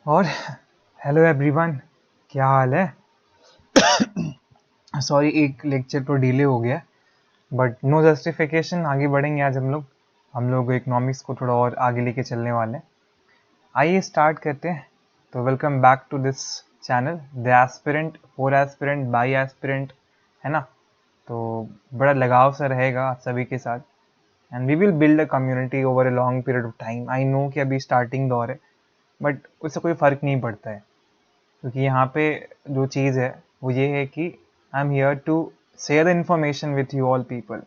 और hello everyone, क्या हाल है। सॉरी, एक लेक्चर तो डिले हो गया, बट नो जस्टिफिकेशन। आगे बढ़ेंगे आज हम लोग इकोनॉमिक्स को थोड़ा और आगे लेके चलने वाले हैं। आइए स्टार्ट करते हैं। तो welcome back to this channel, the aspirant, for aspirant, by aspirant, है ना। तो बड़ा लगाव सा रहेगा आप सभी के साथ, and we will build a community over a long period of time. I know कि अभी स्टार्टिंग दौर है, बट उससे कोई फ़र्क नहीं पड़ता है, क्योंकि यहाँ पे जो चीज़ है वो ये है कि I am here to share the information with you all people,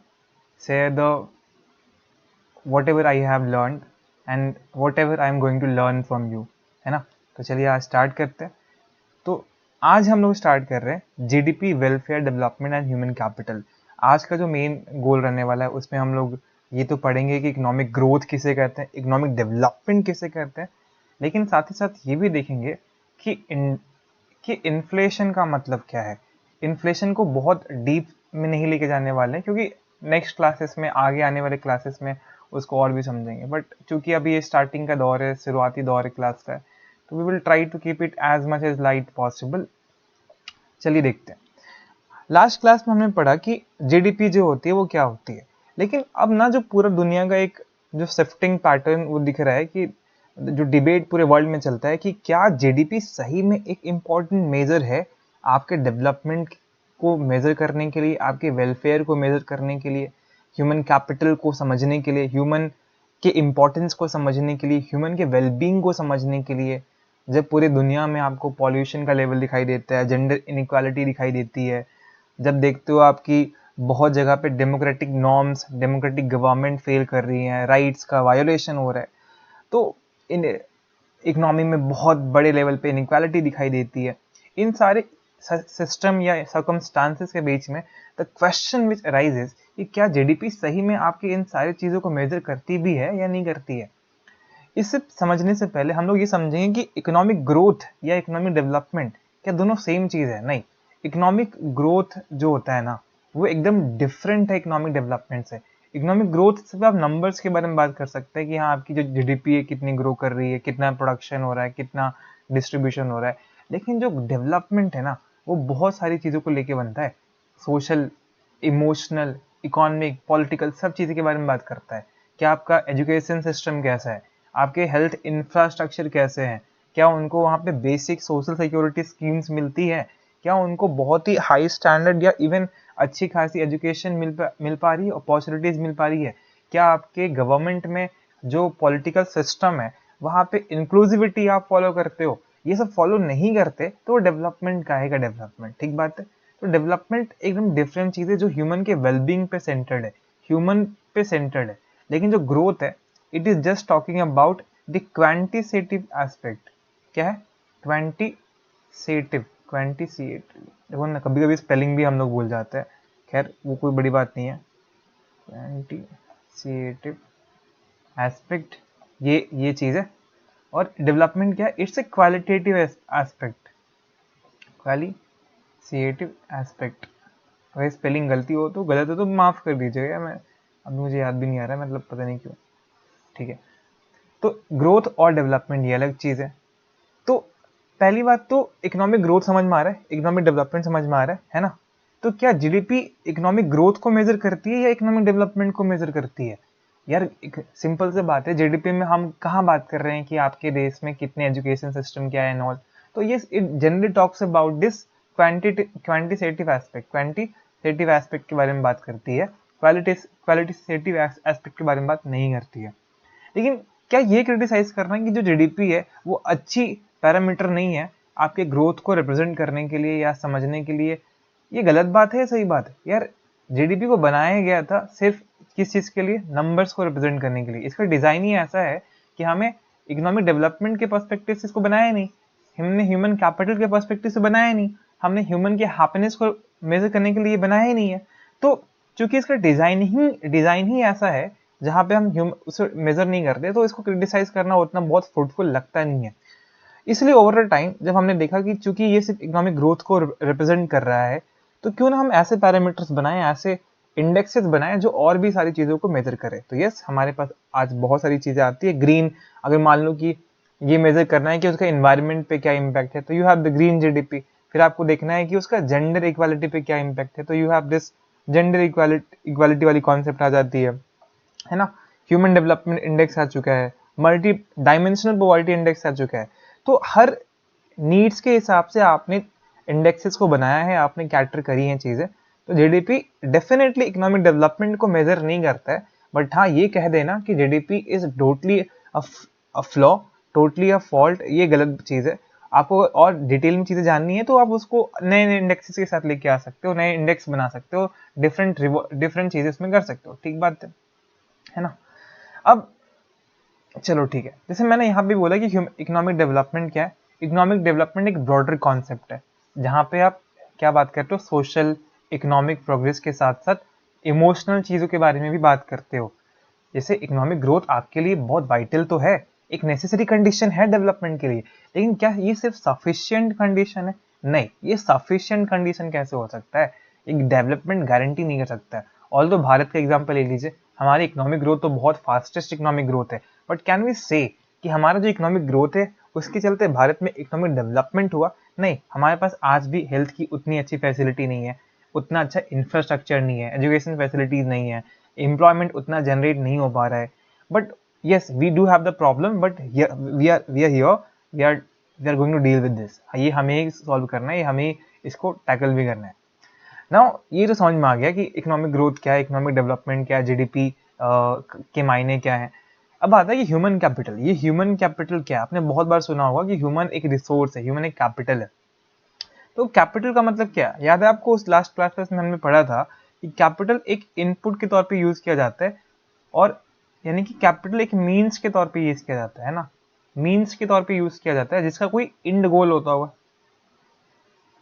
share the whatever I have learn and whatever I am going to learn from you, है ना। तो चलिए आज स्टार्ट करते हैं। तो आज हम लोग स्टार्ट कर रहे हैं GDP, welfare, development and human capital. आज का जो मेन गोल रहने वाला है उसमें हम लोग ये तो पढ़ेंगे कि इकोनॉमिक ग्रोथ किसे कहते हैं, इकोनॉमिक डेवलपमेंट किसे कहते हैं, लेकिन साथ ही साथ ये भी देखेंगे कि इन्फ्लेशन का मतलब क्या है। इन्फ्लेशन को बहुत डीप में नहीं लेके जाने वाले हैं, क्योंकि नेक्स्ट क्लासेस में, आगे आने वाले क्लासेस में उसको और भी समझेंगे, बट चूंकि अभी ये स्टार्टिंग का दौर है, शुरुआती दौर है क्लास का है, तो we will try to keep it as much as light possible. चलिए देखते हैं। लास्ट क्लास में हमने पढ़ा कि जीडीपी जो होती है वो क्या होती है, लेकिन अब ना जो पूरा दुनिया का एक जो शिफ्टिंग पैटर्न वो दिख रहा है कि जो डिबेट पूरे वर्ल्ड में चलता है कि क्या जीडीपी सही में एक इम्पॉर्टेंट मेजर है आपके डेवलपमेंट को मेजर करने के लिए, आपके वेलफेयर को मेजर करने के लिए, ह्यूमन कैपिटल को समझने के लिए, ह्यूमन के इम्पोर्टेंस को समझने के लिए, ह्यूमन के वेलबींग को समझने के लिए। जब पूरी दुनिया में आपको पॉल्यूशन का लेवल दिखाई देता है, जेंडर इनइक्वालिटी दिखाई देती है, जब देखते हो आपकी बहुत जगह पे democratic norms, democratic government fail कर रही हैं, राइट्स का वायोलेशन हो रहा है, तो इन इकोनॉमी में बहुत बड़े लेवल पे इनइक्वालिटी दिखाई देती है। इन सारे सिस्टम या सर्कमस्टांसेस के बीच में द क्वेश्चन विच अराइजेस कि क्या जीडीपी सही में आपकी इन सारी चीज़ों को मेजर करती भी है या नहीं करती है। इसे समझने से पहले हम लोग ये समझेंगे कि इकोनॉमिक ग्रोथ या इकोनॉमिक डेवलपमेंट क्या दोनों सेम चीज़ है। नहीं, इकोनॉमिक ग्रोथ जो होता है ना, वो एकदम डिफरेंट है इकोनॉमिक डेवलपमेंट से। इकोनॉमिक ग्रोथ सिर्फ आप नंबर्स के बारे में बात कर सकते हैं कि हाँ, आपकी जो जीडीपी है कितनी ग्रो कर रही है, कितना प्रोडक्शन हो रहा है, कितना डिस्ट्रीब्यूशन हो रहा है। लेकिन जो डेवलपमेंट है ना, वो बहुत सारी चीज़ों को लेके बनता है। सोशल, इमोशनल, इकोनॉमिक, पॉलिटिकल, सब चीज़ों के बारे में बात करता है। क्या आपका एजुकेशन सिस्टम कैसा है, आपके हेल्थ इंफ्रास्ट्रक्चर कैसे हैं, क्या उनको वहाँ पे बेसिक सोशल सिक्योरिटी स्कीम्स मिलती है, क्या उनको बहुत ही हाई स्टैंडर्ड या इवन अच्छी खासी एजुकेशन मिल पा रही है, अपॉर्चुनिटीज़ मिल पा रही है, क्या आपके गवर्नमेंट में जो पॉलिटिकल सिस्टम है वहाँ पे इंक्लूसिविटी आप फॉलो करते हो। ये सब फॉलो नहीं करते तो डेवलपमेंट काहे का डेवलपमेंट, ठीक बात है। तो डेवलपमेंट एकदम डिफरेंट चीज़ है जो ह्यूमन के वेलबींग पे सेंटर्ड है, ह्यूमन पे सेंटर्ड है। लेकिन जो ग्रोथ है, it is just talking about the quantitative aspect. क्या है? Quantitative, quantitative. देखो ना, कभी कभी स्पेलिंग भी हम लोग भूल जाते हैं, खैर वो कोई बड़ी बात नहीं है। क्वांटिटेटिव एस्पेक्ट, ये चीज़ है। और डेवलपमेंट क्या है? It's a qualitative aspect, qualitative aspect. अगर स्पेलिंग गलती हो तो गलत हो तो माफ़ कर दीजिएगा, मैं अब मुझे याद भी नहीं आ रहा है, मतलब पता नहीं क्यों। ठीक है, तो ग्रोथ और डेवलपमेंट ये अलग चीज़ है। तो पहली बात तो इकोनॉमिक ग्रोथ समझ में आ रहा है, इकोनॉमिक डेवलपमेंट समझ में आ रहा है ना। तो क्या जीडीपी इकोनॉमिक ग्रोथ को मेजर करती है या इकोनॉमिक डेवलपमेंट को मेजर करती है? यार एक सिंपल से बात है, जीडीपी में हम कहाँ बात कर रहे हैं कि आपके देश में कितने एजुकेशन सिस्टम क्या है एंड ऑल। तो ये it generally talks about this quantitative aspect, quantitative aspect के बारे में बात करती है, क्वालिटेटिव एस्पेक्ट के बारे में बात नहीं करती है। लेकिन क्या ये क्रिटिसाइज करना कि जो जीडीपी है वो अच्छी पैरामीटर नहीं है आपके ग्रोथ को रिप्रेजेंट करने के लिए या समझने के लिए, ये गलत बात है या सही बात है? यार जीडीपी को बनाया गया था सिर्फ किस चीज़ के लिए? नंबर्स को रिप्रेजेंट करने के लिए। इसका डिज़ाइन ही ऐसा है कि हमें इकोनॉमिक डेवलपमेंट के पर्सपेक्टिव से इसको बनाया नहीं, हमने ह्यूमन कैपिटल के पर्सपेक्टिव से बनाया नहीं, हमने ह्यूमन के हैप्पीनेस को मेजर करने के लिए बनाया ही नहीं है। तो चूंकि इसका डिज़ाइन ही ऐसा है जहाँ पे हम उसे मेजर नहीं करते, तो इसको क्रिटिसाइज करना उतना बहुत फ्रूटफुल लगता नहीं है। इसलिए ओवर टाइम जब हमने देखा कि चूंकि ये सिर्फ इकोनॉमिक ग्रोथ को रिप्रेजेंट कर रहा है, तो क्यों ना हम ऐसे पैरामीटर्स बनाएं, ऐसे इंडेक्सेस बनाए जो और भी सारी चीज़ों को मेजर करे। तो यस, हमारे पास आज बहुत सारी चीज़ें आती है। ग्रीन, अगर मान लो कि ये मेजर करना है कि उसका इन्वायरमेंट पे क्या इम्पैक्ट है, तो you have the green GDP. फिर आपको देखना है कि उसका जेंडर इक्वालिटी पे क्या इम्पैक्ट है, तो you have this gender equality वाली कॉन्सेप्ट आ जाती है ना। ह्यूमन डेवलपमेंट इंडेक्स आ चुका है, मल्टी डायमेंशनल पॉवर्टी इंडेक्स आ चुका है। तो हर नीड्स के हिसाब से आपने इंडेक्सेस को बनाया है, आपने कैटर करी हैं चीज़ें। तो जीडीपी डेफिनेटली इकोनॉमिक डेवलपमेंट को मेजर नहीं करता है, बट हाँ ये कह देना कि GDP is totally a flaw, totally a fault, ये गलत चीज़ है। आपको और डिटेल में चीज़ें जाननी है तो आप उसको नए नए इंडेक्सेस के साथ लेके आ सकते हो, नए इंडेक्स बना सकते हो, डिफरेंट चीज़ें इसमें कर सकते हो। ठीक बात है ना। अब चलो ठीक है, जैसे मैंने यहाँ पे बोला कि इकोनॉमिक डेवलपमेंट क्या है। इकोनॉमिक डेवलपमेंट एक ब्रॉडर कॉन्सेप्ट है, जहाँ पे आप क्या बात करते हो, सोशल इकोनॉमिक प्रोग्रेस के साथ साथ इमोशनल चीज़ों के बारे में भी बात करते हो। जैसे इकोनॉमिक ग्रोथ आपके लिए बहुत वाइटल तो है, एक नेसेसरी कंडीशन है डेवलपमेंट के लिए, लेकिन क्या ये सिर्फ सफिशिएंट कंडीशन है? नहीं, ये सफिशिएंट कंडीशन कैसे हो सकता है? एक डेवलपमेंट गारंटी नहीं कर सकता है। ऑल तो भारत का एग्जांपल ले लीजिए, हमारी इकोनॉमिक ग्रोथ तो बहुत फास्टेस्ट इकोनॉमिक ग्रोथ है, बट कैन वी से कि हमारा जो इकोनॉमिक ग्रोथ है उसके चलते भारत में इकोनॉमिक डेवलपमेंट हुआ? नहीं, हमारे पास आज भी हेल्थ की उतनी अच्छी फैसिलिटी नहीं है, उतना अच्छा इंफ्रास्ट्रक्चर नहीं है, एजुकेशन फैसिलिटीज नहीं है, एम्प्लॉयमेंट उतना जनरेट नहीं हो पा रहा है। But yes, we do have the problem, but we are going to deal with this. ये हमें ही सॉल्व करना है, ये हमें इसको टैकल भी करना है। नाउ ये तो समझ में आ गया कि इकोनॉमिक ग्रोथ क्या है, इकोनॉमिक डेवलपमेंट क्या है, जीडीपी के मायने क्या है। अब आता है कि ह्यूमन कैपिटल। ये ह्यूमन कैपिटल क्या है? आपने बहुत बार सुना होगा कि ह्यूमन एक रिसोर्स है, ह्यूमन एक कैपिटल है। तो कैपिटल का मतलब क्या है? याद है आपको, उस लास्ट क्लास में हमने पढ़ा था कि कैपिटल एक इनपुट के तौर पे यूज किया जाता है, और यानी कि कैपिटल एक मीन्स के तौर पे यूज किया जाता है ना, मीन्स के तौर पे यूज किया जाता है जिसका कोई इंड गोल होता होगा,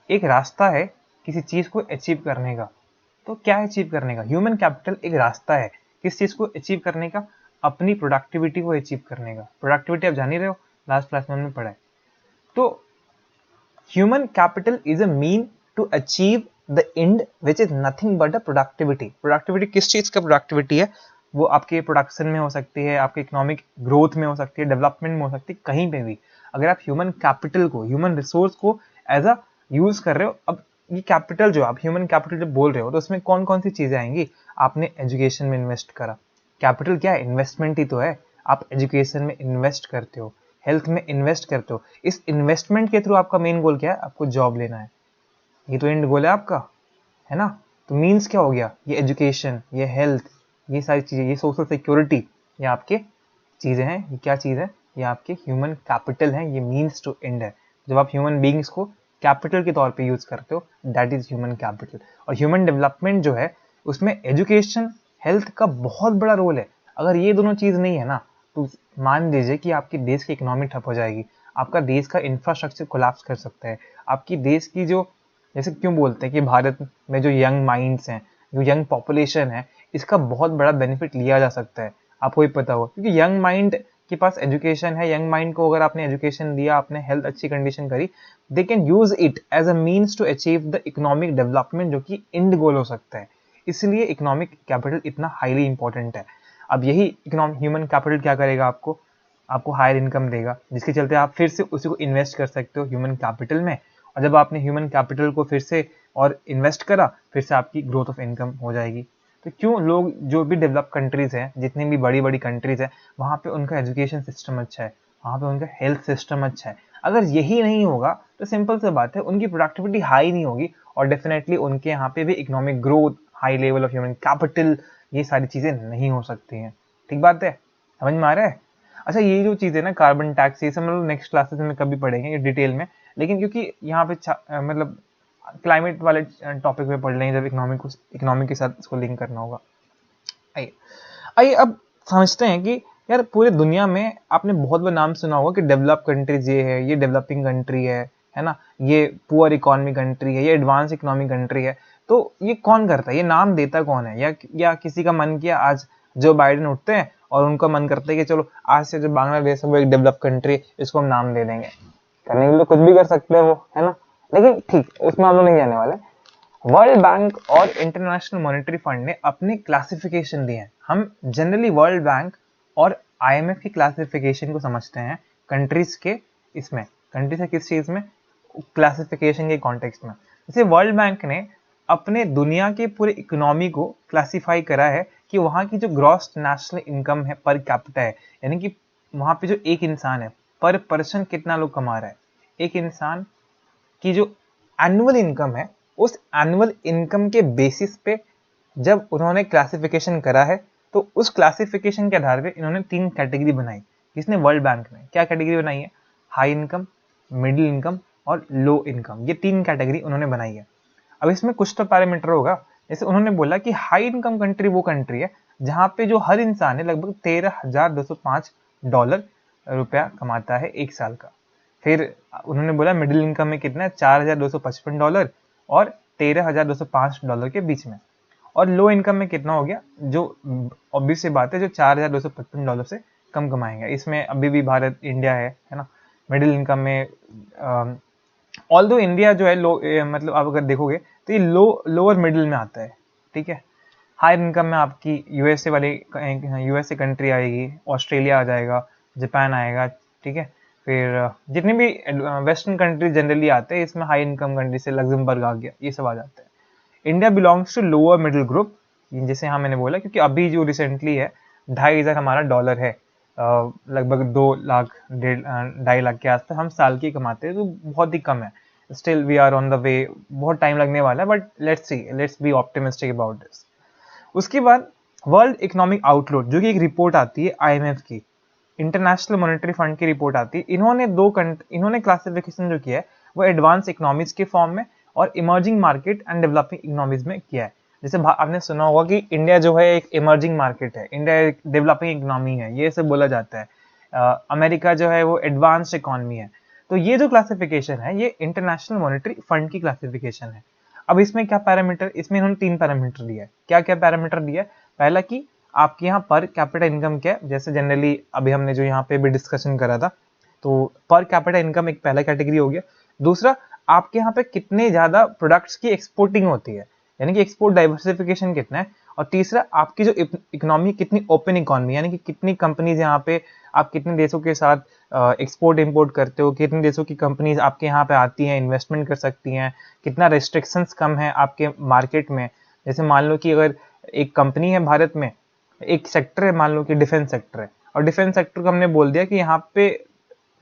एक रास्ता है किसी चीज को अचीव करने का। तो क्या अचीव करने का? ह्यूमन कैपिटल एक रास्ता है किस चीज को अचीव करने का? अपनी प्रोडक्टिविटी को अचीव करने का। प्रोडक्टिविटी आप जान ही रहे हो, लास्ट क्लास में हमने पढ़ा है। तो human capital is a mean to achieve the end which is nothing but a productivity। productivity किस चीज का productivity है? वो आपके प्रोडक्शन में हो सकती है, आपके इकोनॉमिक ग्रोथ में हो सकती है, डेवलपमेंट में हो सकती है, कहीं पे भी। अगर आप ह्यूमन कैपिटल को, ह्यूमन रिसोर्स को एज अ यूज कर रहे हो, अब ये कैपिटल जो आप ह्यूमन कैपिटल जब बोल रहे हो तो उसमें कौन कौन सी चीजें आएंगी? आपने एजुकेशन में इन्वेस्ट करा, कैपिटल क्या है? इन्वेस्टमेंट ही तो है। आप एजुकेशन में इन्वेस्ट करते हो, हेल्थ में इन्वेस्ट करते हो, इस इन्वेस्टमेंट के थ्रू आपका मेन गोल क्या है? आपको जॉब लेना है, ये तो एंड गोल है आपका, है ना। तो मीन्स क्या हो गया? ये एजुकेशन, ये हेल्थ, ये सारी चीजें, ये सोशल सिक्योरिटी, ये आपके चीजें हैं। ये क्या चीज है? ये आपके ह्यूमन कैपिटल है, ये मीन्स टू एंड है। जब आप ह्यूमन बींग्स को कैपिटल के तौर पे यूज करते हो, दैट इज ह्यूमन कैपिटल। और ह्यूमन डेवलपमेंट जो है उसमें एजुकेशन, हेल्थ का बहुत बड़ा रोल है। अगर ये दोनों चीज नहीं है ना, तो मान लीजिए कि आपके देश की इकोनॉमी ठप हो जाएगी, आपका देश का इंफ्रास्ट्रक्चर कोलैप्स कर सकता है, आपकी देश की जो, जैसे क्यों बोलते हैं कि भारत में जो यंग माइंड्स हैं, जो यंग पॉपुलेशन है, इसका बहुत बड़ा बेनिफिट लिया जा सकता है। आपको भी पता हो, क्योंकि यंग माइंड के पास एजुकेशन है, यंग माइंड को अगर आपने एजुकेशन दिया, आपने हेल्थ अच्छी कंडीशन करी, they can use it as a means to achieve the economic development, जो कि इंड गोल हो सकता है। इसलिए इकोनॉमिक कैपिटल इतना हाईली इंपॉर्टेंट है। अब यही इकोनॉमिक ह्यूमन कैपिटल क्या करेगा? आपको हायर इनकम देगा, जिसके चलते आप फिर से उसी को इन्वेस्ट कर सकते हो ह्यूमन कैपिटल में। और जब आपने ह्यूमन कैपिटल को फिर से और इन्वेस्ट करा, फिर से आपकी ग्रोथ ऑफ इनकम हो जाएगी। तो क्यों लोग, जो भी डेवलप कंट्रीज हैं, जितनी भी बड़ी बड़ी कंट्रीज हैं, वहाँ पे उनका एजुकेशन सिस्टम अच्छा है, वहाँ पे उनका हेल्थ सिस्टम अच्छा है। अगर यही नहीं होगा तो सिंपल सी बात है, उनकी प्रोडक्टिविटी हाई नहीं होगी, और डेफिनेटली उनके यहाँ पे भी economic growth, high level of human capital, ये सारी चीजें नहीं हो सकती हैं। ठीक बात है, समझ में आ रहा है? अच्छा, ये जो चीज़ है ना, कार्बन टैक्स, ये सब हम लोग नेक्स्ट क्लासेस में कभी पढ़ेंगे ये डिटेल में। लेकिन क्योंकि यहाँ पे मतलब क्लाइमेट वाले टॉपिक पे पढ़ लेंगे, जब इकोनॉमिक के साथ इसको लिंक करना होगा। आइए आइए अब समझते हैं कि यार पूरे दुनिया में आपने बहुत बार नाम सुना होगा कि डेवलप कंट्रीज ये है, ये डेवलपिंग कंट्री है ना, ये पुअर इकोनॉमी कंट्री है, ये एडवांस इकोनॉमी कंट्री है। तो ये कौन करता है? ये नाम देता कौन है? या किसी का मन किया, आज जो बाइडेन उठते हैं और उनका मन करता है कि चलो आज से जो बांग्लादेश है वो एक डेवलप कंट्री, इसको हम नाम दे देंगे। करने के लिए कुछ भी कर सकते हैं वो, है ना। लेकिन ठीक, उसमें हम लोग नहीं जाने वाले। वर्ल्ड बैंक और इंटरनेशनल मॉनेटरी फंड ने अपने क्लासिफिकेशन दिए हैं। हम जनरली वर्ल्ड बैंक और आईएमएफ की क्लासिफिकेशन को समझते हैं कंट्रीज के इसमें, कंट्री से किस चीज में, क्लासिफिकेशन के कॉन्टेक्स्ट में। जैसे वर्ल्ड बैंक ने अपने दुनिया के पूरे इकोनॉमी को क्लासिफाई करा है कि वहाँ की जो ग्रॉस नेशनल इनकम है पर कैपिटा है, यानी कि वहाँ पे जो एक इंसान है पर पर्सन कितना लोग कमा रहा है, एक इंसान की जो एनुअल इनकम है उस एनुअल इनकम के बेसिस पे जब उन्होंने क्लासिफिकेशन करा है तो उस क्लासिफिकेशन के आधार पे इन्होंने 3 कैटेगरी बनाई। किसने? वर्ल्ड बैंक ने। क्या कैटेगरी बनाई है? हाई इनकम, मिडिल इनकम और लो इनकम, ये 3 कैटेगरी उन्होंने बनाई है। अब इसमें कुछ तो पैरामीटर होगा। जैसे उन्होंने बोला कि हाई इनकम कंट्री वो कंट्री है जहां पे जो हर इंसान है लगभग $13,205 रुपया कमाता है एक साल का। फिर उन्होंने बोला मिडिल इनकम में कितना है, $4,255 और $13,205 के बीच में। और लो इनकम में कितना हो गया, जो ऑब्वियस सी बात है जो $4,255 से कम कमाएंगे। इसमें अभी भी भारत, इंडिया है ना। मिडिल इनकम में ऑल दो इंडिया जो है लो, मतलब आप अगर देखोगे तो ये लोअर मिडिल में आता है, ठीक है। हायर इनकम में आपकी यूएसए वाली, यूएसए कंट्री आएगी, ऑस्ट्रेलिया आ जाएगा, जापान आएगा, ठीक है। फिर जितने भी वेस्टर्न कंट्री जनरली आते हैं इसमें हाई इनकम कंट्री से लग्जमबर्ग आ गया, ये सब आ जाते हैं। India belongs to lower middle group, जैसे यहाँ मैंने बोला, क्योंकि अभी जो रिसेंटली है 2,500 हमारा डॉलर है, लगभग 2 लाख 2.5 लाख के आसपास हम साल की कमाते हैं, तो बहुत ही कम है। Still we are on the way, बहुत टाइम लगने वाला है, but let's be optimistic about this. उसके बाद वर्ल्ड इकोनॉमिक आउटलुक, जो कि एक रिपोर्ट आती है आईएमएफ की, इंटरनेशनल मॉनेटरी फंड की रिपोर्ट आती है। इन्होंने क्लासिफिकेशन जो किया है वो एडवांस इकोनॉमीज के फॉर्म में और emerging market and developing economies में किया है। जैसे आपने सुना होगा कि इंडिया जो है एक इमर्जिंग मार्केट है, इंडिया एक डेवलपिंग इकोनॉमी है, ये सब बोला जाता है। अमेरिका जो है वो एडवांस्ड इकोनॉमी है। तो ये जो क्लासिफिकेशन है ये इंटरनेशनल मॉनेटरी फंड की क्लासिफिकेशन है। अब इसमें क्या पैरामीटर, इसमें इन्होंने 3 पैरामीटर दिया है। क्या क्या पैरामीटर दिया है? पहला कि आपके यहाँ पर कैपिटा इनकम क्या है, जैसे जनरली अभी हमने जो यहाँ पे भी डिस्कशन करा था, तो पर कैपिटा इनकम एक पहला कैटेगरी हो गया। दूसरा, आपके यहाँ पे कितने ज्यादा प्रोडक्ट्स की एक्सपोर्टिंग होती है, यानी कि एक्सपोर्ट डाइवर्सिफिकेशन कितना है। और तीसरा, आपकी जो इकोनॉमी कितनी ओपन इकोनॉमी, यानी कि कितनी कंपनीज यहाँ पे, आप कितने देशों के साथ एक्सपोर्ट इंपोर्ट करते हो, कितने देशों की कंपनीज आपके यहाँ पे आती हैं, इन्वेस्टमेंट कर सकती हैं, कितना रेस्ट्रिक्शंस कम है आपके मार्केट में। जैसे मान लो कि अगर एक कंपनी है भारत में, एक सेक्टर है, मान लो कि डिफेंस सेक्टर है, और डिफेंस सेक्टर को हमने बोल दिया कि यहाँ पे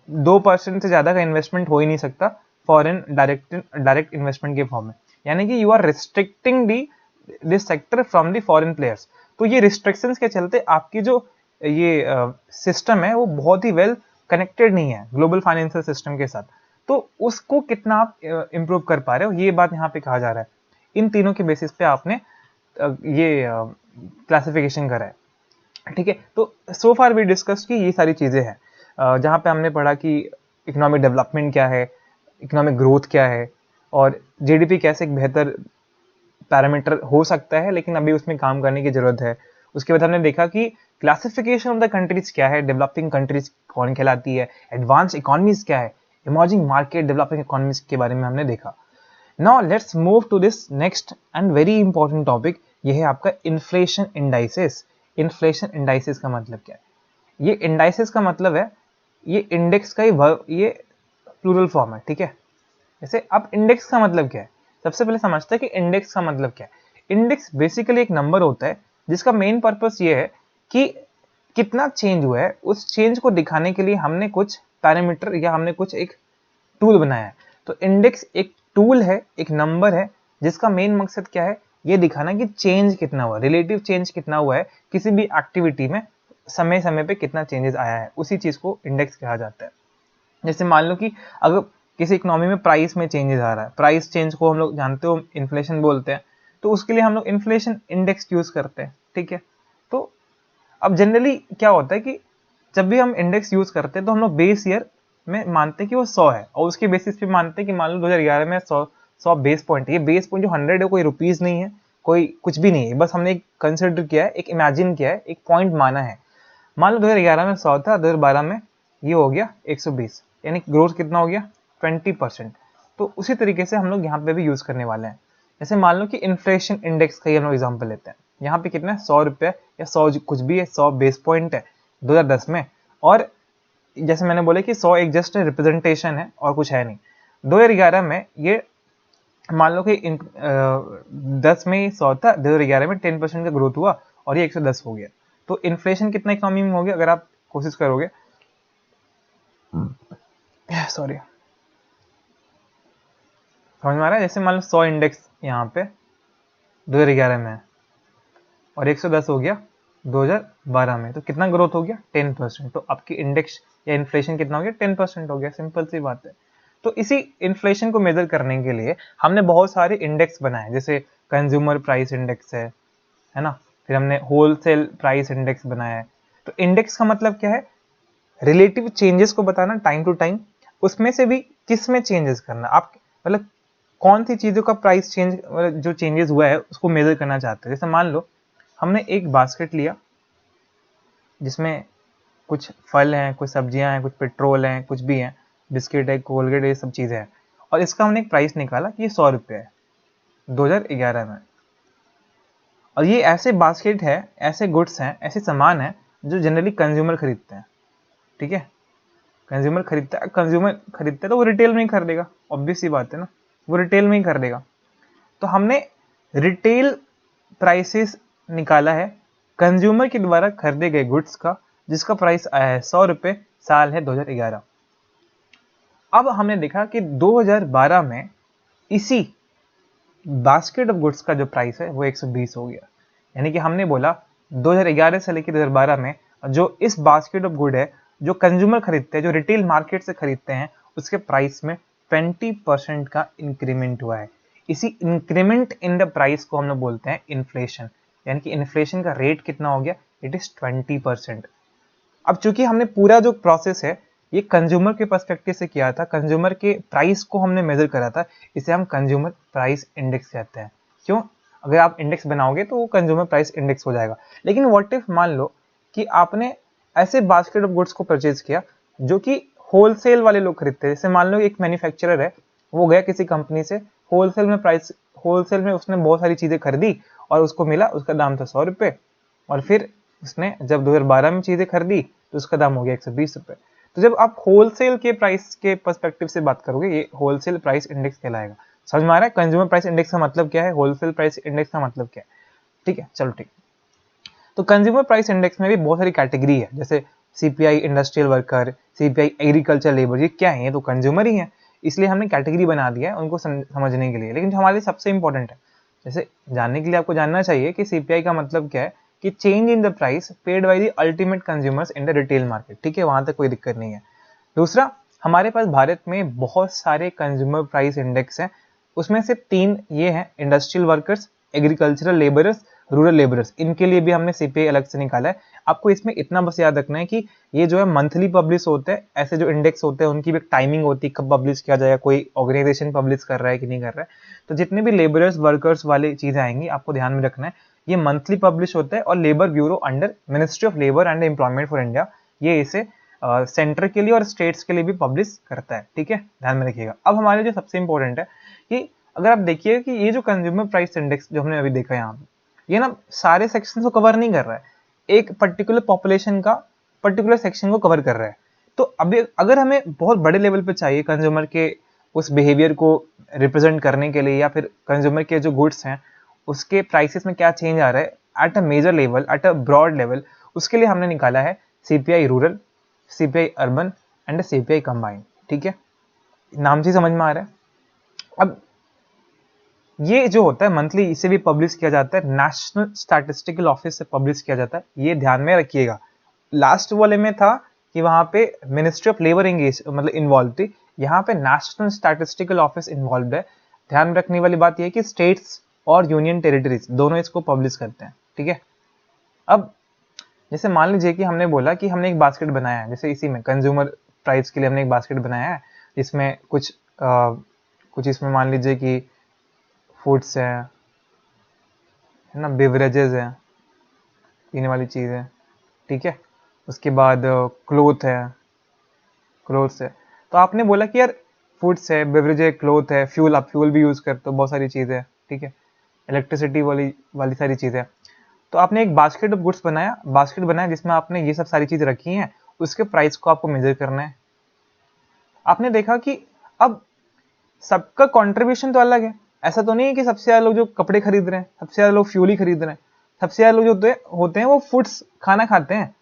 2% से ज्यादा का इन्वेस्टमेंट हो ही नहीं सकता फॉरेन डायरेक्ट इन्वेस्टमेंट के फॉर्म में, यानी कि you are restricting this sector from the foreign players. तो ये रिस्ट्रिक्शंस के चलते आपकी जो ये सिस्टम है वो बहुत ही वेल कनेक्टेड नहीं है ग्लोबल फाइनेंशियल सिस्टम के साथ। तो उसको कितना आप इंप्रूव कर पा रहे हो, ये बात यहाँ पे कहा जा रहा है। इन तीनों के बेसिस पे आपने ये क्लासिफिकेशन करा है, ठीक है। तो सो फार वी डिस्कस की ये सारी चीजें हैं, जहाँ पे हमने पढ़ा कि इकोनॉमिक डेवलपमेंट क्या है, इकोनॉमिक ग्रोथ क्या है, और जीडीपी कैसे एक बेहतर पैरामीटर हो सकता है, लेकिन अभी उसमें काम करने की जरूरत है। उसके बाद हमने देखा कि क्लासिफिकेशन ऑफ द कंट्रीज क्या है, डेवलपिंग कंट्रीज कौन कहलाती है, एडवांस इकोनॉमीज क्या है, इमर्जिंग मार्केट, डेवलपिंग इकोनॉमीज के बारे में हमने देखा। Now let's move to this next and very important topic, ये है आपका इन्फ्लेशन इंडाइसेस। इन्फ्लेशन इंडाइसेस का मतलब क्या है? ये इंडाइसेस का मतलब है, ये इंडेक्स का ही ये प्लूरल फॉर्म है, ठीक है। जैसे अब इंडेक्स का मतलब क्या है, सबसे पहले समझते हैं कि इंडेक्स का मतलब क्या है। इंडेक्स बेसिकली एक नंबर होता है जिसका मेन पर्पस ये है कि कितना चेंज हुआ है, उस चेंज को दिखाने के लिए हमने कुछ पैरामीटर या हमने कुछ एक टूल बनाया है। तो इंडेक्स एक टूल है, एक नंबर है, जिसका मेन मकसद क्या है, ये दिखाना कि चेंज कितना हुआ, रिलेटिव चेंज कितना हुआ है किसी भी एक्टिविटी में, समय समय पे कितना चेंजेस आया है, उसी चीज को इंडेक्स कहा जाता है। जैसे मान लो कि अगर किसी इकोनॉमी में प्राइस में चेंजेस आ रहा है, प्राइस चेंज को हम लोग जानते हो इन्फ्लेशन बोलते हैं, तो उसके लिए हम लोग इन्फ्लेशन इंडेक्स यूज करते हैं, ठीक है। तो अब जनरली क्या होता है कि जब भी हम इंडेक्स यूज करते हैं तो हम लोग बेस ईयर में मानते हैं कि वो 100 है, और उसके बेसिस पे मानते हैं कि मान लो 2011 में 100 बेस पॉइंट है। ये बेस पॉइंट जो 100 है कोई रुपीज नहीं है, कोई कुछ भी नहीं है, बस हमने एक कंसिडर किया है, एक इमेजिन किया है, एक पॉइंट माना है। मान लो 2011 में 100 था, 2012 में ये हो गया 120, यानी ग्रोथ कितना हो गया 20%। तो उसी तरीके से हम लोग यहाँ पे भी यूज करने वाले हैं जैसे मान लो कि इन्फ्लेशन इंडेक्स का ही हम लोग एग्जाम्पल लेते हैं, यहाँ पे कितना है 100 रुपये या 100 कुछ भी है, 100 बेस पॉइंट है 2010 में, और जैसे मैंने बोला कि 100 एक जस्ट रिप्रेजेंटेशन है और कुछ है नहीं। 2011 में ये मान लो कि 10 में ही 100 था, 2011 में 10% का ग्रोथ हुआ और ये 110 हो गया। तो इन्फ्लेशन कितना इकोनॉमी में हो गया अगर आप कोशिश करोगे, सॉरी, समझ में आ रहा है? जैसे मान लो 100 इंडेक्स यहाँ पे 2011 में है और 110 हो गया 2012 में, तो कितना ग्रोथ हो गया 10%। तो आपकी इंडेक्स या इन्फ्लेशन कितना हो गया 10% हो गया, सिंपल सी बात है। तो इसी इन्फ्लेशन को मेजर करने के लिए हमने बहुत सारे इंडेक्स बनाए, जैसे कंज्यूमर प्राइस इंडेक्स है ना, फिर हमने होलसेल प्राइस इंडेक्स बनाया है। तो इंडेक्स का मतलब क्या है, रिलेटिव चेंजेस को बताना टाइम टू टाइम, उसमें से भी किस में चेंजेस करना, आप मतलब कौन सी चीजों का प्राइस चेंज जो चेंजेस हुआ है उसको मेजर करना चाहते हैं। जैसे मान लो हमने एक बास्केट लिया जिसमें कुछ फल हैं, कुछ सब्जियां हैं, कुछ पेट्रोल हैं, कुछ भी हैं, बिस्किट है, कोलगेट, ये सब चीजें हैं, और इसका हमने एक प्राइस निकाला कि ये 100 रुपये है 2011 में। और ये ऐसे बास्केट है, ऐसे गुड्स हैं, ऐसे सामान है जो जनरली कंज्यूमर खरीदते हैं, ठीक है। कंज्यूमर खरीदता है तो वो रिटेल में ही खरीदेगा, ऑब्वियस सी बात है ना, वो रिटेल में ही खरीदेगा। तो हमने रिटेल प्राइसेस निकाला है कंज्यूमर के द्वारा खरीदे गए गुड्स का, जिसका प्राइस आया है 100 रुपये, साल है 2011। अब हमने देखा कि 2012 में इसी बास्केट ऑफ गुड्स का जो प्राइस है वो 120 हो गया। यानी कि हमने बोला 2011 से लेकर 2012 में जो इस बास्केट ऑफ गुड है जो कंज्यूमर खरीदते हैं, जो रिटेल मार्केट से खरीदते हैं, उसके प्राइस में 20% का इंक्रीमेंट हुआ है। इसी इंक्रीमेंट इन द प्राइस को हम लोग बोलते हैं इन्फ्लेशन। यानी कि इन्फ्लेशन का रेट कितना हो गया, इट इज 20%। अब चूंकि हमने पूरा जो प्रोसेस है ये कंज्यूमर के पर्सपेक्टिव से किया था, कंज्यूमर के प्राइस को हमने मेजर करा था, इसे हम कंज्यूमर प्राइस इंडेक्स कहते हैं। क्यों? अगर आप इंडेक्स बनाओगे तो वो कंज्यूमर प्राइस इंडेक्स हो जाएगा। लेकिन व्हाट इफ मान लो कि आपने ऐसे बास्केट ऑफ गुड्स को परचेज किया जो कि होलसेल वाले लोग खरीदते हैं। जैसे मान लो एक मैन्युफैक्चरर है, वो गया किसी कंपनी से होलसेल में उसने बहुत सारी चीजें खरीदी और उसको मिला, उसका दाम था 100 रुपये, और फिर उसने जब 2012 में चीजें खरीदी तो उसका दाम हो गया 120 रुपये। तो जब आप होलसेल के प्राइस के पर्सपेक्टिव से बात करोगे, ये होलसेल प्राइस इंडेक्स कहलाएगा। समझ में आ रहा है कंज्यूमर प्राइस इंडेक्स का मतलब क्या है, होलसेल प्राइस इंडेक्स का मतलब क्या है? ठीक है, चलो ठीक। तो कंज्यूमर प्राइस इंडेक्स में भी बहुत सारी कैटेगरी है, जैसे CPI industrial worker, CPI agriculture labour, ये क्या है? ये तो कंज्यूमर ही है, इसलिए हमने कैटेगरी बना दिया है उनको समझने के लिए। लेकिन जो हमारे लिए सबसे इंपॉर्टेंट है, जैसे जानने के लिए आपको जानना चाहिए कि सीपीआई का मतलब क्या है, कि change in the price paid by the ultimate consumers in the retail market. ठीक है, वहां तक कोई दिक्कत नहीं है। दूसरा, हमारे पास भारत में बहुत सारे कंज्यूमर प्राइस इंडेक्स हैं, उसमें से 3 ये हैं, industrial workers, agricultural labourers, rural labourers, इनके लिए भी हमने सीपीआई अलग से निकाला है। आपको इसमें इतना बस याद रखना है कि ये जो है मंथली पब्लिश होते हैं, ऐसे जो इंडेक्स होते हैं उनकी भी एक टाइमिंग होती है कब पब्लिश किया जाएगा, कोई ऑर्गेनाइजेशन पब्लिश कर रहा है कि नहीं कर रहा है। तो जितने भी लेबरर्स वर्कर्स वाली चीजें आएंगी आपको ध्यान में रखना है, ये मंथली पब्लिश होता है और labour bureau under ministry of labour and employment for India ये इसे सेंटर के लिए और स्टेट्स के लिए भी पब्लिश करता है। ठीक है, ध्यान में रखिएगा। अब हमारे जो सबसे इंपॉर्टेंट है कि अगर आप देखिए कि ये जो कंज्यूमर प्राइस इंडेक्स जो हमने अभी देखा यहाँ पे, ये ना सारे सेक्शन को कवर नहीं कर रहा है, एक पर्टिकुलर पॉपुलेशन का पर्टिकुलर सेक्शन को कवर कर रहा है। तो अभी अगर हमें बहुत बड़े लेवल पे चाहिए कंज्यूमर के उस बिहेवियर को रिप्रेजेंट करने के लिए, या फिर कंज्यूमर के जो गुड्स हैं उसके प्राइसेस में क्या चेंज आ रहा है at a major level, at a broad level, उसके लिए हमने निकाला है CPI rural, CPI urban and CPI combined. ठीक है, नाम से समझ में आ रहा है। अब ये जो होता है मंथली, इसे भी पब्लिश किया जाता है, नेशनल स्टैटिस्टिकल ऑफिस से पब्लिश किया जाता है, ये ध्यान में रखिएगा। लास्ट वाले में था कि वहां पे मिनिस्ट्री ऑफ लेबर मतलब इन्वॉल्व थी, यहाँ पे नेशनल स्टैटिस्टिकल ऑफिस इन्वॉल्व है। ध्यान रखने वाली बात यह है कि स्टेट्स और यूनियन टेरिटरीज दोनों इसको पब्लिश करते हैं। ठीक है, अब जैसे मान लीजिए कि हमने बोला कि हमने एक बास्केट बनाया है, जैसे इसी में कंज्यूमर प्राइस के लिए हमने एक बास्केट बनाया है, इसमें कुछ इसमें मान लीजिए कि फूड्स है ना, बेवरेजेस है, पीने वाली चीज़ है, ठीक है, उसके बाद क्लोथ्स है। तो आपने बोला कि यार फूड्स है, बेवरेज है, क्लोथ है, फ्यूल, आप फ्यूल भी यूज़ करते हो, बहुत सारी चीज़ें हैं। ठीक है, इलेक्ट्रिसिटी वाली वाली सारी चीज़ें। तो आपने एक बास्केट ऑफ गुड्स बनाया जिसमें आपने ये सब सारी चीज़ें रखी हैं, उसके प्राइस को आपको मेजर करना है। आपने देखा कि अब सबका कंट्रीब्यूशन तो अलग है, ऐसा तो नहीं है कि सबसे ज्यादा लोग जो कपड़े खरीद रहे हैं, सबसे ज्यादा लोग फ्यूल ही खरीद रहे हैं, सबसे ज्यादा लोग जो होते हैं वो फूड्स खाना खाते हैं,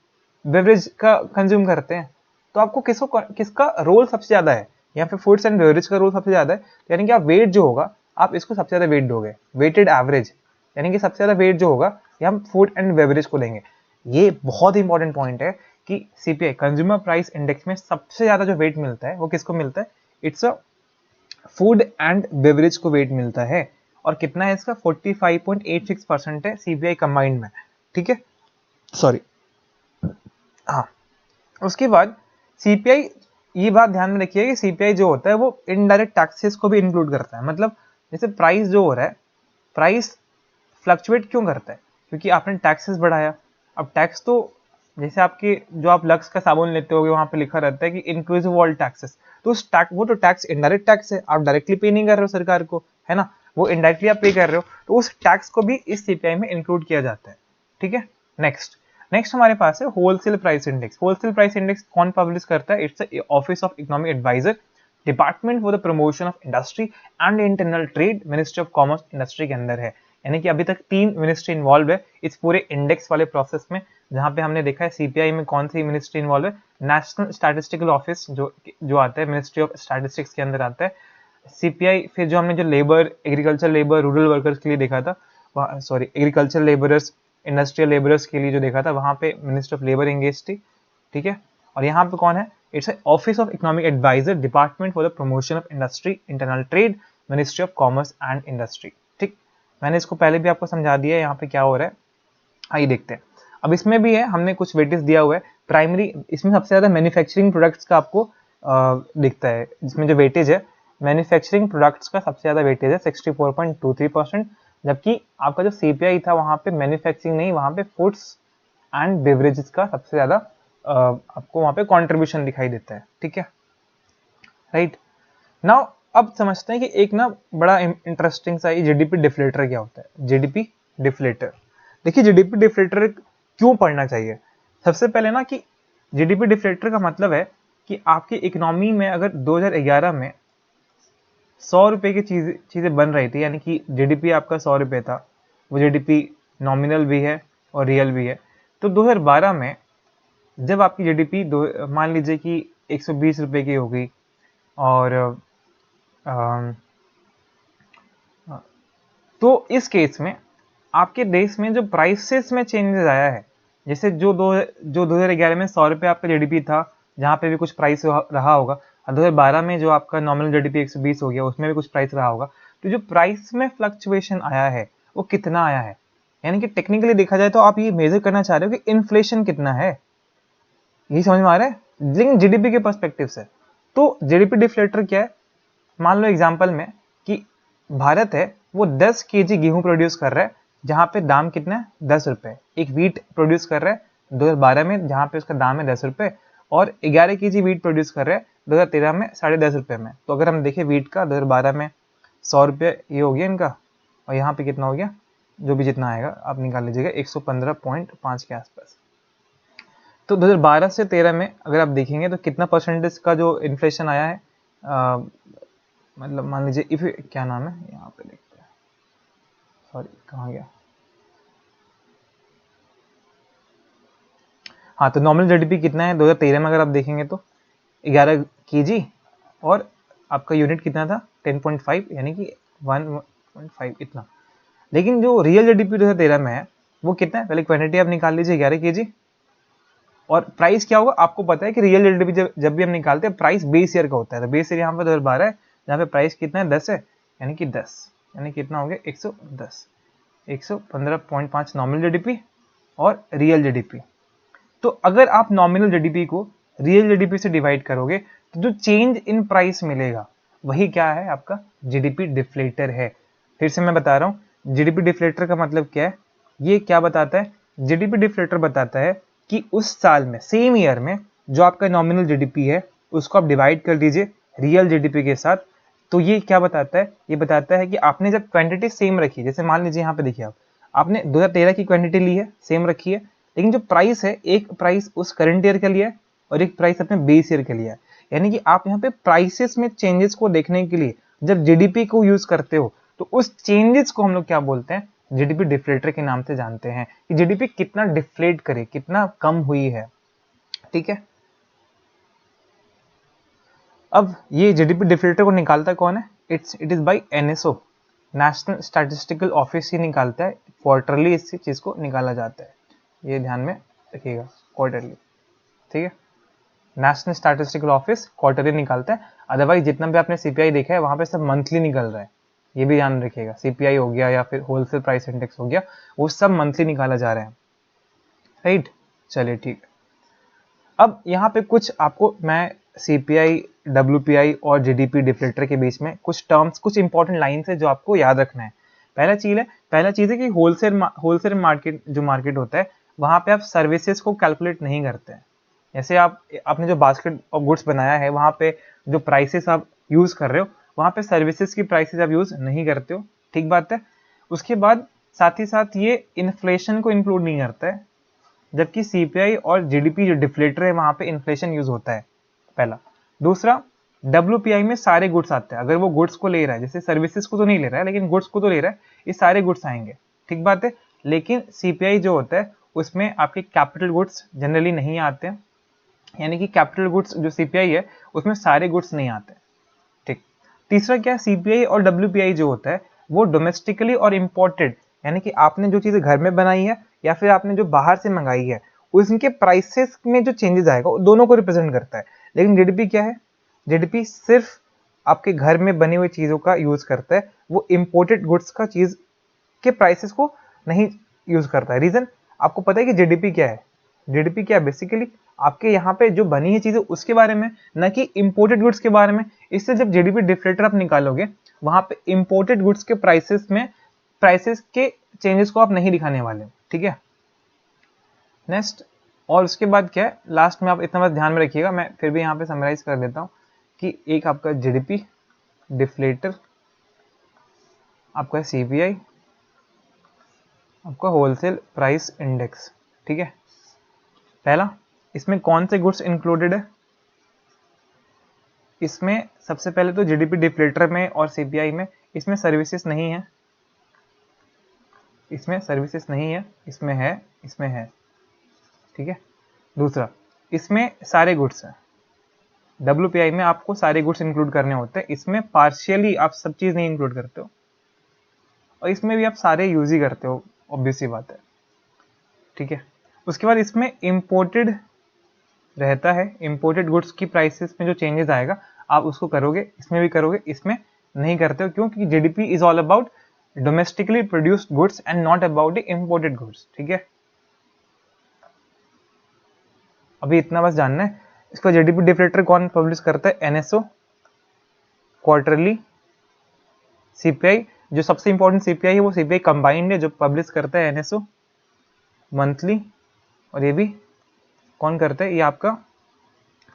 बेवरेज का कंज्यूम करते हैं। तो आपको किसका रोल सबसे ज्यादा है, या फिर फूड्स एंड बेवरेज का रोल सबसे ज्यादा है, यानी कि आप वेट जो होगा आप इसको सबसे ज्यादा वेट दोगे, वेटेड एवरेज, यानी कि सबसे ज्यादा वेट जो होगा ये हम फूड एंड बेवरेज को देंगे। ये बहुत इंपॉर्टेंट पॉइंट है कि सीपीआई कंज्यूमर प्राइस इंडेक्स में सबसे ज्यादा जो वेट मिलता है वो किसको मिलता है, it's a food and beverage को वेट मिलता है। और कितना है इसका, 45.86% है सीपीआई कंबाइंड में, ठीक है, सॉरी। हाँ, उसके बाद सीपीआई, ये बात ध्यान में रखिए कि सीपीआई जो होता है वो इनडायरेक्ट टैक्सेस को भी इंक्लूड करता है। मतलब जैसे प्राइस जो हो रहा है, प्राइस फ्लक्चुएट क्यों करता है, क्योंकि आपने टैक्सेस बढ़ाया। अब टैक्स तो जैसे आपके जो आप लक्स का साबुन लेते होगे वहां पे लिखा रहता है कि इंक्लूसिव ऑल टैक्सेस, तो उस टैक्स, वो तो टैक्स इनडायरेक्ट टैक्स है, आप डायरेक्टली पे नहीं कर रहे हो सरकार को, है ना, वो इनडायरेक्टली आप पे कर रहे हो, तो उस टैक्स को भी इस सीपीआई में इंक्लूड किया जाता है, ठीक है। नेक्स्ट नेक्स्ट हमारे पास है wholesale price index. Wholesale price index कौन पब्लिश करता है, it's office of economic adviser, department for the promotion of industry and internal trade, ministry of commerce industry के अंदर है। यानी कि अभी तक 3 मिनिस्ट्री इन्वॉल्व है इस पूरे इंडेक्स वाले प्रोसेस में, जहां पे हमने देखा है सीपीआई में कौन सी मिनिस्ट्री इन्वॉल्व है, नेशनल स्टैटिस्टिकल ऑफिस जो आता है, मिनिस्ट्री ऑफ स्टैटिस्टिक्स के अंदर आता है सीपीआई। फिर जो हमने जो labour, agriculture labour, rural workers के लिए देखा था, sorry agriculture labourers, industrial labourers के लिए जो देखा था, वहां पे मिनिस्टर ऑफ लेबर एंगेज थी, ठीक है। और यहाँ पे कौन है, it's office of economic adviser, department for the promotion of industry, internal trade, ministry of commerce and industry, ठीक। मैंने इसको पहले भी आपको समझा दिया है यहाँ पे क्या हो रहा है, आइए देखते हैं। अब इसमें भी है, हमने कुछ वेटेज दिया हुआ है प्राइमरी, इसमें सबसे ज्यादा मैन्युफैक्चरिंग प्रोडक्ट्स का आपको दिखता है, जिसमें जो वेटेज है मैन्युफैक्चरिंग प्रोडक्ट्स का सबसे ज्यादा वेटेज है 64.23%, जबकि आपका जो सीपीआई था वहां पे मैन्युफैक्चरिंग नहीं, वहां पे फूड्स एंड बेवरेजेस का सबसे ज्यादा आपको वहां पे कंट्रीब्यूशन दिखाई देता है, ठीक है, राइट। नाउ अब समझते हैं कि एक ना बड़ा इंटरेस्टिंग सा जीडीपी डिफ्लेटर क्या होता है। जीडीपी डिफ्लेटर, देखिए जीडीपी डिफ्लेटर क्यों पढ़ना चाहिए। सबसे पहले ना कि जीडीपी डिफ्लेटर का मतलब है कि आपकी इकोनॉमी में अगर 2011 में 100 रुपए की चीजें बन रही थी, यानी कि जीडीपी आपका 100 रुपए था, वो जीडीपी नॉमिनल भी है और रियल भी है, तो 2012 में जब आपकी जीडीपी मान लीजिए कि 120 रुपए की हो गई, और तो इस केस में आपके देश में जो प्राइसेस में चेंजेस आया है, जैसे जो 2011 में 100 रुपए आपका जीडीपी था, जहाँ पे भी कुछ प्राइस रहा होगा, और 2012 में जो आपका नॉमिनल जीडीपी 120 हो गया, उसमें भी कुछ प्राइस रहा होगा, तो जो प्राइस में फ्लक्चुएशन आया है वो कितना आया है, यानी कि टेक्निकली देखा जाए तो आप ये मेजर करना चाह रहे हो कि इन्फ्लेशन कितना है, यही समझ में आ रहा है, लेकिन जीडीपी के पर्सपेक्टिव से। तो जीडीपी डिफ्लेटर क्या है, मान लो एग्जांपल में कि भारत है वो 10 केजी गेहूं प्रोड्यूस कर रहा है, जहां पे दाम कितना है 10 रुपए, एक वीट प्रोड्यूस कर रहा है 2012 में, जहां पे उसका दाम है 10 रुपए, और 11 केजी वीट प्रोड्यूस कर रहा है 2013 में 10.5 रुपए में। तो अगर हम देखें वीट का 2012 में 100 रुपये ये हो गया इनका, और यहाँ पे कितना हो गया, जो भी जितना आएगा आप निकाल लीजिएगा, 115.5 के आसपास। तो 2012 से 13 में अगर आप देखेंगे तो कितना परसेंटेज का जो इन्फ्लेशन आया है, मतलब मान लीजिए इफ, क्या नाम है यहाँ पे देखते हैं, सॉरी कहाँ गया, हाँ, तो नॉमिनल जीडीपी कितना है 2013 में अगर आप देखेंगे तो 11 केजी, और आपका यूनिट कितना था 10.5, यानी कि 1.5 इतना। लेकिन जो रियल जीडीपी 2013 में है वो कितना है, पहले क्वांटिटी आप निकाल लीजिए 11 केजी, और प्राइस क्या होगा आपको पता है कि रियल जीडीपी जब भी हम निकालते हैं प्राइस बेस ईयर का होता है, तो बेस ईयर यहाँ पे 2012 है, जहाँ पे प्राइस कितना है 10 है, यानी कि 10, यानी कितना हो गया 110, 115.5 नॉमिनल जीडीपी और रियल जीडीपी। तो अगर आप नॉमिनल जीडीपी को रियल जीडीपी से डिवाइड करोगे तो जो चेंज इन प्राइस मिलेगा वही क्या है, आपका जीडीपी डिफ्लेटर है। फिर से मैं बता रहा हूँ जीडीपी डिफ्लेटर का मतलब क्या है, ये क्या बताता है, जीडीपी डिफ्लेटर बताता है कि उस साल में, सेम ईयर में, जो आपका नॉमिनल जीडीपी है उसको आप डिवाइड कर दीजिए रियल जीडीपी के साथ, तो ये क्या बताता है, ये बताता है कि आपने जब क्वांटिटी सेम रखी, जैसे मान लीजिए यहाँ पे देखिए आपने 2013 की क्वांटिटी ली है, सेम रखी है, लेकिन जो प्राइस है, एक प्राइस उस करंट ईयर का लिया है और एक प्राइस अपने बेस ईयर का लिया है। यानी कि आप यहाँ पे प्राइसेस में चेंजेस को देखने के लिए जब जीडीपी को यूज करते हो तो उस चेंजेस को हम लोग क्या बोलते हैं, जीडीपी डिफ्लेटर के नाम से जानते हैं कि जीडीपी कितना डिफ्लेट करे, कितना कम हुई है। ठीक है, अब ये जीडीपी डिफ्लेटर को निकालता कौन है, it is by NSO, national statistical office ही निकालता है, क्वार्टरली इस चीज को निकाला जाता है, ये ध्यान में रखिएगा, क्वार्टरली। ठीक है, नेशनल स्टैटिस्टिकल ऑफिस क्वार्टरली निकालता है, अदरवाइज जितना भी आपने सीपीआई देखा है वहां पे सब मंथली निकल रहा है, ये भी ध्यान रखिएगा। सीपीआई हो गया या फिर होलसेल प्राइस इंडेक्स हो गया, वो सब मंथली निकाला जा रहा है, राइट। चलिए ठीक है, अब यहाँ पे कुछ आपको मैं सीपीआई, डब्ल्यूपीआई और जीडीपी डिफ्लेटर के बीच में कुछ टर्म्स, कुछ इंपॉर्टेंट लाइन्स है जो आपको याद रखना है। पहला चीज है कि होलसेल मार्केट जो मार्केट होता है वहां पे आप सर्विसेज को कैलकुलेट नहीं करते हैं। जैसे आपने जो बास्केट ऑफ गुड्स बनाया है वहां पे जो प्राइसेस आप यूज कर रहे हो वहां पे सर्विसेज की प्राइसेस आप यूज नहीं करते हो, ठीक बात है। उसके बाद साथ ही साथ ये इन्फ्लेशन को इंक्लूड नहीं करता है, जबकि सीपीआई और जीडीपी जो डिफ्लेटर है वहां पे इन्फ्लेशन यूज होता है, पहला। दूसरा, डब्ल्यूपीआई में सारे गुड्स आते हैं, अगर वो गुड्स को ले रहा है, जैसे सर्विसेज को तो नहीं ले रहा है लेकिन गुड्स को तो ले रहा है, ये सारे गुड्स आएंगे, ठीक बात है। लेकिन सीपीआई जो होता है उसमें आपके कैपिटल गुड्स जनरली नहीं आते हैं, यानी कि कैपिटल गुड्स जो सीपीआई है उसमें सारे गुड्स नहीं आते, ठीक। तीसरा क्या, सीपीआई और डब्ल्यूपीआई जो होता है वो डोमेस्टिकली और इम्पोर्टेड, यानी कि आपने जो चीजें घर में बनाई है या फिर आपने जो बाहर से मंगाई है उनके प्राइसेस में जो चेंजेस आएगा वो दोनों को रिप्रेजेंट करता है। लेकिन जीडीपी क्या है, जीडीपी सिर्फ आपके घर में बनी हुई चीजों का यूज करता है, वो इंपोर्टेड गुड्स का चीज के प्राइसेस को नहीं यूज करता है। रीजन आपको पता है कि जीडीपी क्या है, जीडीपी क्या है, बेसिकली आपके यहाँ पे जो बनी है चीजें उसके बारे में, न कि इंपोर्टेड गुड्स के बारे में। इससे जब जीडीपी डिफ्लेटर आप निकालोगे वहां पे इंपोर्टेड गुड्स के प्राइसेस में प्राइसेस के चेंजेस को आप नहीं दिखाने वाले, ठीक है। नेक्स्ट, और उसके बाद क्या है, लास्ट में आप इतना बस ध्यान में रखिएगा, मैं फिर भी यहाँ पे समराइज कर देता हूँ कि एक आपका जीडीपी डिफ्लेटर, आपका सीपीआई, आपका होलसेल प्राइस इंडेक्स, ठीक है। पहला, इसमें कौन से गुड्स इंक्लूडेड है, इसमें सबसे पहले तो जीडीपी डिफ्लेटर में और सीपीआई में इसमें सर्विसेज नहीं है, इसमें सर्विसेज नहीं है, इसमें है, इसमें है, ठीक है। दूसरा, इसमें सारे गुड्स हैं, डब्ल्यूपीआई में आपको सारे गुड्स इंक्लूड करने होते हैं, इसमें पार्शियली आप सब चीज नहीं इंक्लूड करते हो, और इसमें भी आप सारे यूज ही करते हो, ऑब्वियस सी बात है, ठीक है। उसके बाद इसमें इंपोर्टेड रहता है, इंपोर्टेड गुड्स की प्राइसेस में जो चेंजेस आएगा आप उसको करोगे, इसमें भी करोगे, इसमें नहीं करते हो, क्यों? क्योंकि GDP is all about domestically produced goods and not about the imported goods, ठीक है। अभी इतना बस जानना है। इसको जीडीपी डिफ्लेटर कौन पब्लिश करता है, एनएसओ, क्वार्टरली। सीपीआई जो सबसे इंपॉर्टेंट सीपीआई है वो सीपीआई कंबाइंड है जो पब्लिश करता है एनएसओ, मंथली। और ये भी कौन करता है, ये आपका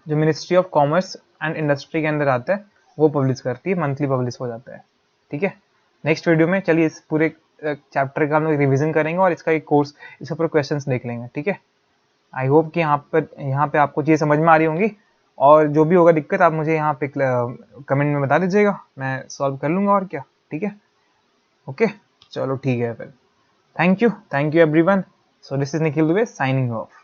जो ministry of commerce and industry के अंदर आता है वो पब्लिश करती है, मंथली पब्लिश हो जाता है, ठीक है। नेक्स्ट वीडियो में चलिए इस पूरे चैप्टर का हम लोग रिविजन करेंगे और इसका एक कोर्स, इसके ऊपर क्वेश्चंस देख लेंगे, ठीक है। आई होप कि यहाँ पे आपको चीज़ समझ में आ रही होंगी, और जो भी होगा दिक्कत आप मुझे यहाँ पे कमेंट में बता दीजिएगा, मैं सॉल्व कर लूँगा, और क्या, ठीक है। ओके, चलो ठीक है फिर, thank you everyone. So this is Nikhil Dubey signing off.